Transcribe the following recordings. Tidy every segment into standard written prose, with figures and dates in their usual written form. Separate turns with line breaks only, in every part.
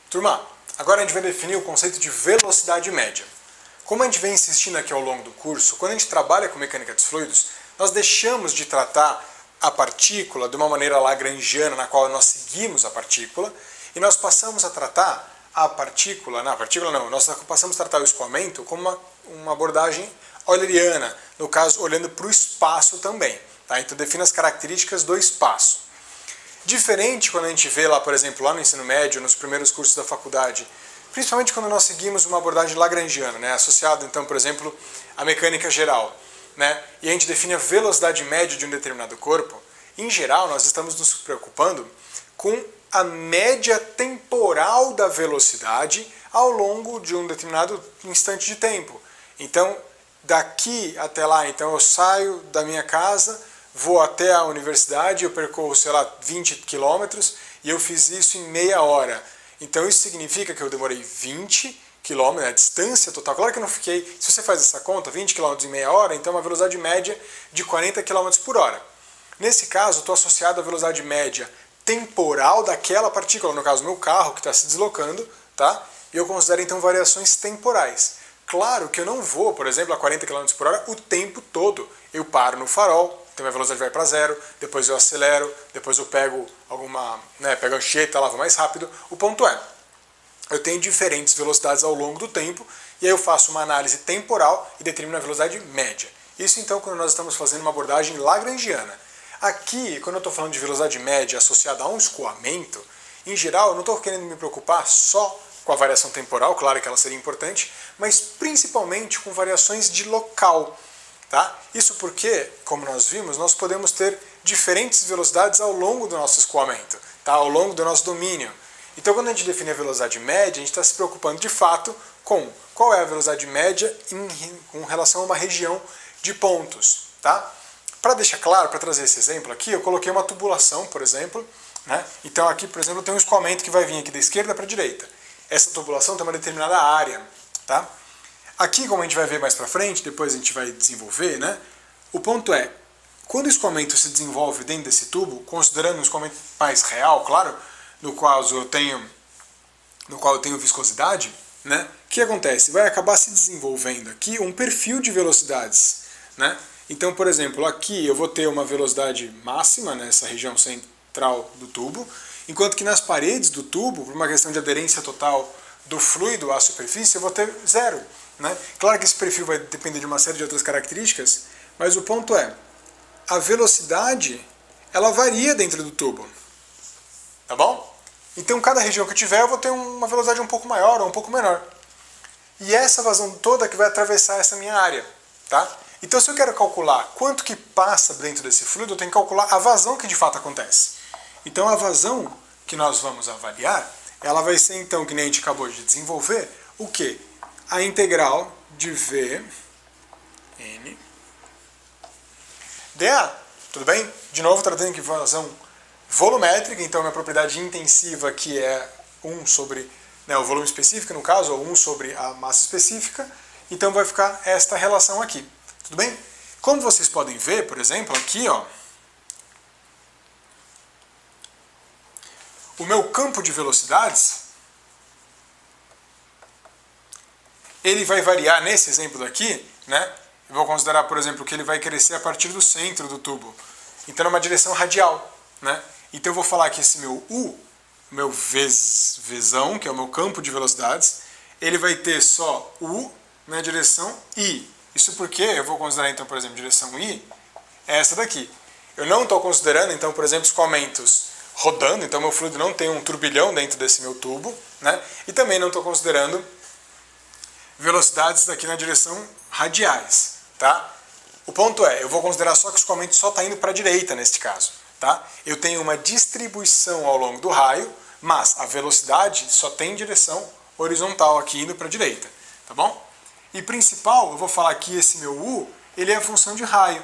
Turma, agora a gente vai definir o conceito de velocidade média. Como a gente vem insistindo aqui ao longo do curso, quando a gente trabalha com mecânica dos fluidos, nós deixamos de tratar a partícula de uma maneira lagrangiana, na qual nós seguimos a partícula, e nós passamos a tratar a partícula, nós passamos a tratar o escoamento como uma abordagem euleriana, no caso, olhando para o espaço também. Tá? Então define as características do espaço. Diferente quando a gente vê lá, por exemplo, lá no ensino médio, nos primeiros cursos da faculdade, principalmente quando nós seguimos uma abordagem lagrangiana, né, associado então, por exemplo, à mecânica geral, né, e a gente define a velocidade média de um determinado corpo, em geral nós estamos nos preocupando com a média temporal da velocidade ao longo de um determinado instante de tempo. Então, daqui até lá, então eu saio da minha casa, vou até a universidade, eu percorro, sei lá, 20 quilômetros e eu fiz isso em meia hora. Então isso significa que eu demorei 20 quilômetros, a distância total. Claro que eu não fiquei, se você faz essa conta, 20 quilômetros em meia hora, então é uma velocidade média de 40 quilômetros por hora. Nesse caso, estou associado à velocidade média temporal daquela partícula, no caso, meu carro que está se deslocando, tá? E eu considero então variações temporais. Claro que eu não vou, por exemplo, a 40 km por hora o tempo todo. Eu paro no farol, então minha velocidade vai para zero, depois eu acelero, depois eu pego pego a anchieta, lá vou mais rápido. O ponto é, eu tenho diferentes velocidades ao longo do tempo, e aí eu faço uma análise temporal e determino a velocidade média. Isso então quando nós estamos fazendo uma abordagem lagrangiana. Aqui, quando eu estou falando de velocidade média associada a um escoamento, em geral eu não estou querendo me preocupar só com a variação temporal, claro que ela seria importante, mas principalmente com variações de local. Tá? Isso porque, como nós vimos, nós podemos ter diferentes velocidades ao longo do nosso escoamento, tá? Ao longo do nosso domínio. Então, quando a gente define a velocidade média, a gente está se preocupando de fato com qual é a velocidade média com relação a uma região de pontos. Tá? Para deixar claro, para trazer esse exemplo aqui, eu coloquei uma tubulação, por exemplo. Né? Então aqui, por exemplo, tem um escoamento que vai vir aqui da esquerda para a direita. Essa tubulação tem uma determinada área. Tá? Aqui, como a gente vai ver mais para frente, depois a gente vai desenvolver, né? O ponto é, quando o escoamento se desenvolve dentro desse tubo, considerando um escoamento mais real, claro, no qual eu tenho viscosidade, né? O que acontece? Vai acabar se desenvolvendo aqui um perfil de velocidades, né? Então, por exemplo, aqui eu vou ter uma velocidade máxima nessa região central do tubo, enquanto que nas paredes do tubo, por uma questão de aderência total do fluido à superfície, eu vou ter zero. Né? Claro que esse perfil vai depender de uma série de outras características, mas o ponto é, a velocidade ela varia dentro do tubo. Tá bom? Então cada região que eu tiver eu vou ter uma velocidade um pouco maior ou um pouco menor. E essa vazão toda que vai atravessar essa minha área. Tá? Então se eu quero calcular quanto que passa dentro desse fluido, eu tenho que calcular a vazão que de fato acontece. Então a vazão que nós vamos avaliar, ela vai ser então, que nem a gente acabou de desenvolver, o quê? A integral de V N dA. Tudo bem? De novo, trazendo aqui vazão volumétrica, então minha propriedade intensiva aqui é 1 sobre o volume específico, no caso, ou 1 sobre a massa específica, então vai ficar esta relação aqui. Tudo bem? Como vocês podem ver, por exemplo, aqui, ó, o meu campo de velocidades ele vai variar nesse exemplo daqui, né? Eu vou considerar, por exemplo, que ele vai crescer a partir do centro do tubo. Então é uma direção radial, né? Então eu vou falar que esse meu U, meu Vzão, que é o meu campo de velocidades, ele vai ter só U na direção I. Isso porque eu vou considerar, então, por exemplo, direção I, é essa daqui. Eu não estou considerando, então, por exemplo, escoamentos rodando, então meu fluido não tem um turbilhão dentro desse meu tubo, né? E também não estou considerando velocidades daqui na direção radiais, tá? O ponto é, eu vou considerar só que o escoamento só está indo para a direita neste caso, tá? Eu tenho uma distribuição ao longo do raio, mas a velocidade só tem direção horizontal aqui indo para a direita, tá bom? E principal, eu vou falar que esse meu U, ele é a função de raio.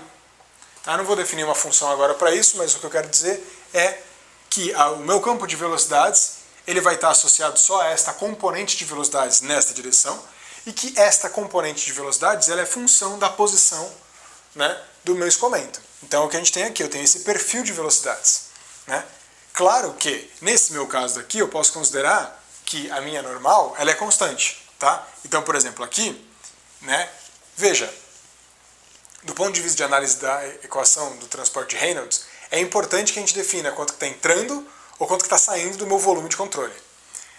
Tá? Eu não vou definir uma função agora para isso, mas o que eu quero dizer é que o meu campo de velocidades, ele vai estar associado só a esta componente de velocidades nesta direção, e que esta componente de velocidades ela é função da posição, né, do meu escoamento. Então o que a gente tem aqui, eu tenho esse perfil de velocidades. Né? Claro que, nesse meu caso daqui, eu posso considerar que a minha normal ela é constante, tá? Então, por exemplo, aqui, né, veja, do ponto de vista de análise da equação do transporte de Reynolds, é importante que a gente defina quanto que está entrando ou quanto que está saindo do meu volume de controle.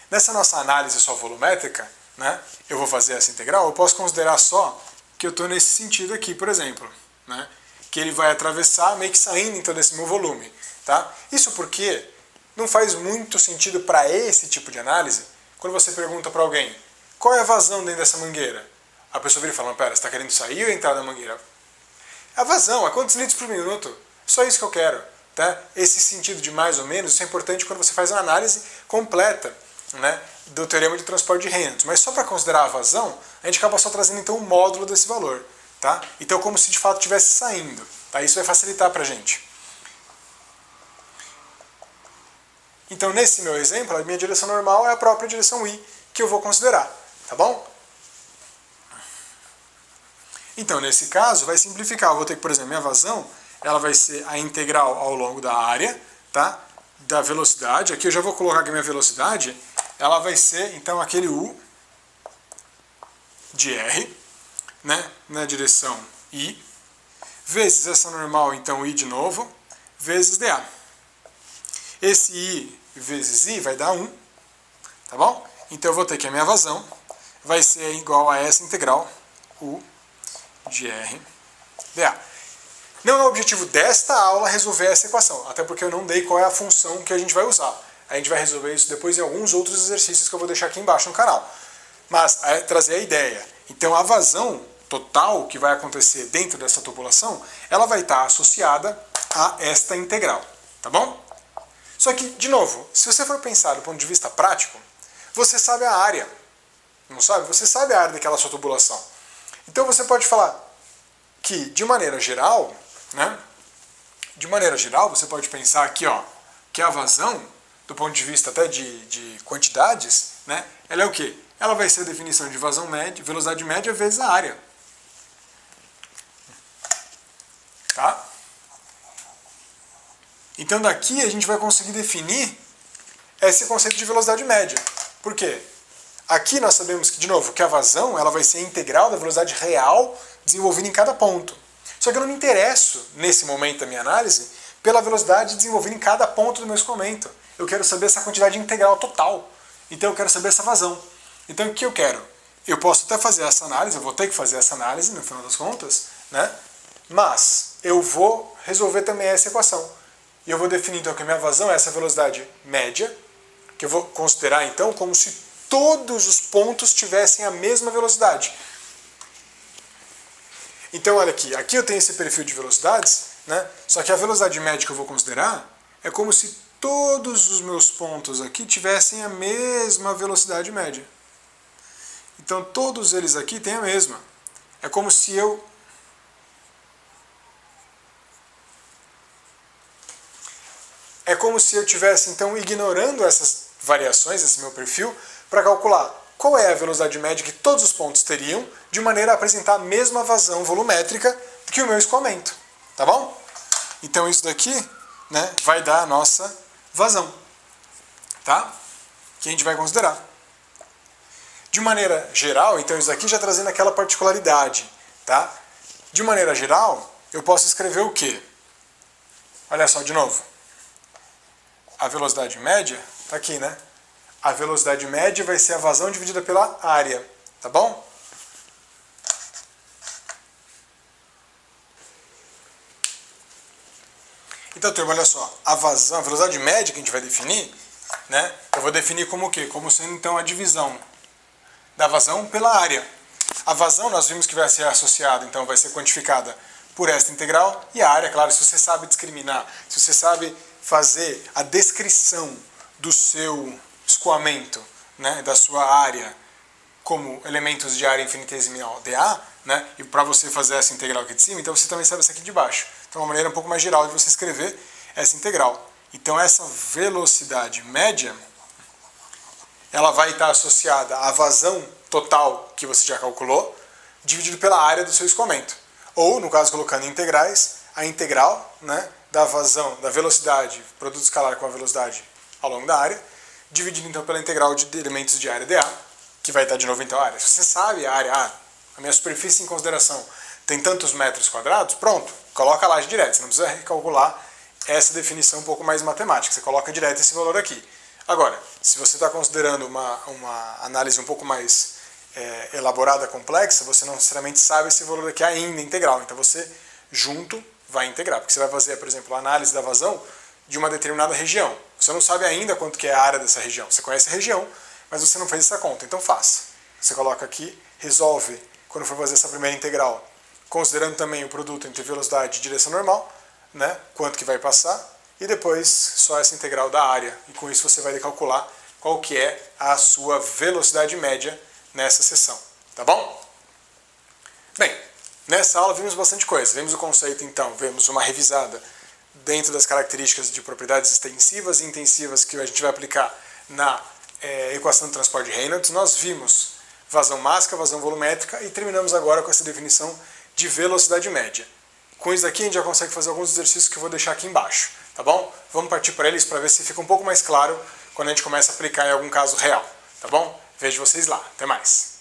Nessa nossa análise só volumétrica, né, eu vou fazer essa integral, eu posso considerar só que eu estou nesse sentido aqui, por exemplo, né, que ele vai atravessar meio que saindo então desse meu volume. Tá? Isso porque não faz muito sentido para esse tipo de análise quando você pergunta para alguém qual é a vazão dentro dessa mangueira. A pessoa vira e fala, pera, você está querendo sair ou entrar da mangueira? A vazão é quantos litros por minuto? Só isso que eu quero. Tá? Esse sentido de mais ou menos, isso é importante quando você faz uma análise completa, né, do teorema de transporte de Reynolds. Mas só para considerar a vazão, a gente acaba só trazendo então um módulo desse valor. Tá? Então como se de fato estivesse saindo. Tá? Isso vai facilitar para a gente. Então nesse meu exemplo, a minha direção normal é a própria direção I que eu vou considerar. Tá bom? Então nesse caso vai simplificar. Eu vou ter que, por exemplo, minha vazão ela vai ser a integral ao longo da área, tá? Da velocidade. Aqui eu já vou colocar que a minha velocidade ela vai ser então aquele U de R, né, na direção I, vezes essa normal, então I de novo, vezes dA. Esse I vezes I vai dar 1, tá bom? Então eu vou ter que a minha vazão vai ser igual a essa integral U de R dA. Não é o objetivo desta aula resolver essa equação, até porque eu não dei qual é a função que a gente vai usar. A gente vai resolver isso depois em alguns outros exercícios que eu vou deixar aqui embaixo no canal. Mas é trazer a ideia. Então a vazão total que vai acontecer dentro dessa tubulação, ela vai estar associada a esta integral, tá bom? Só que, de novo, se você for pensar do ponto de vista prático, você sabe a área, não sabe? Você sabe a área daquela sua tubulação. Então você pode falar que, de maneira geral, né? De maneira geral, você pode pensar aqui, ó, que a vazão, do ponto de vista até de quantidades, né? Ela é o quê? Ela vai ser a definição de vazão média, velocidade média vezes a área. Tá? Então daqui a gente vai conseguir definir esse conceito de velocidade média. Por quê? Aqui nós sabemos que, de novo, que a vazão ela vai ser a integral da velocidade real desenvolvida em cada ponto. Só que eu não me interesso, nesse momento da minha análise, pela velocidade desenvolvida em cada ponto do meu escoamento. Eu quero saber essa quantidade integral total. Então eu quero saber essa vazão. Então o que eu quero? Eu posso até fazer essa análise, eu vou ter que fazer essa análise no final das contas, né? Mas eu vou resolver também essa equação. E eu vou definir então que a minha vazão é essa velocidade média, que eu vou considerar então como se todos os pontos tivessem a mesma velocidade. Então olha aqui eu tenho esse perfil de velocidades, né? Só que a velocidade média que eu vou considerar é como se todos os meus pontos aqui tivessem a mesma velocidade média. Então todos eles aqui têm a mesma. É como se eu estivesse então ignorando essas variações, esse meu perfil, para calcular qual é a velocidade média que todos os pontos teriam, de maneira a apresentar a mesma vazão volumétrica que o meu escoamento. Tá bom? Então isso daqui, né, vai dar a nossa vazão. Tá? Que a gente vai considerar. De maneira geral, então isso daqui já trazendo aquela particularidade. Tá? De maneira geral, eu posso escrever o quê? Olha só de novo. A velocidade média está aqui, né? A velocidade média vai ser a vazão dividida pela área, tá bom? Então, turma, olha só, a vazão, a velocidade média que a gente vai definir, né? Eu vou definir como o quê? Como sendo então a divisão da vazão pela área. A vazão nós vimos que vai ser associada, então vai ser quantificada por esta integral, e a área, claro, se você sabe discriminar, se você sabe fazer a descrição do seu escoamento, né, da sua área como elementos de área infinitesimal dA, né, e para você fazer essa integral aqui de cima, então você também sabe essa aqui de baixo. Então é uma maneira um pouco mais geral de você escrever essa integral. Então essa velocidade média, ela vai estar associada à vazão total que você já calculou, dividido pela área do seu escoamento. Ou, no caso, colocando em integrais, a integral, né, da vazão, da velocidade, produto escalar com a velocidade ao longo da área, dividido então pela integral de elementos de área dA, que vai estar de novo então a área. Se você sabe a área, a minha superfície em consideração tem tantos metros quadrados, pronto, coloca lá direto, você não precisa recalcular essa definição um pouco mais matemática, você coloca direto esse valor aqui. Agora, se você está considerando uma análise um pouco mais elaborada, complexa, você não necessariamente sabe esse valor aqui ainda integral, então você junto vai integrar, porque você vai fazer, por exemplo, a análise da vazão de uma determinada região. Você não sabe ainda quanto que é a área dessa região, você conhece a região, mas você não fez essa conta, então faça. Você coloca aqui, resolve, quando for fazer essa primeira integral, considerando também o produto entre velocidade e direção normal, né, quanto que vai passar, e depois só essa integral da área, e com isso você vai calcular qual que é a sua velocidade média nessa seção, tá bom? Bem, nessa aula vimos bastante coisa, vimos o conceito então, vimos uma revisada dentro das características de propriedades extensivas e intensivas que a gente vai aplicar na equação do transporte de Reynolds, nós vimos vazão mássica, vazão volumétrica e terminamos agora com essa definição de velocidade média. Com isso daqui a gente já consegue fazer alguns exercícios que eu vou deixar aqui embaixo, tá bom? Vamos partir para eles para ver se fica um pouco mais claro quando a gente começa a aplicar em algum caso real, tá bom? Vejo vocês lá, até mais!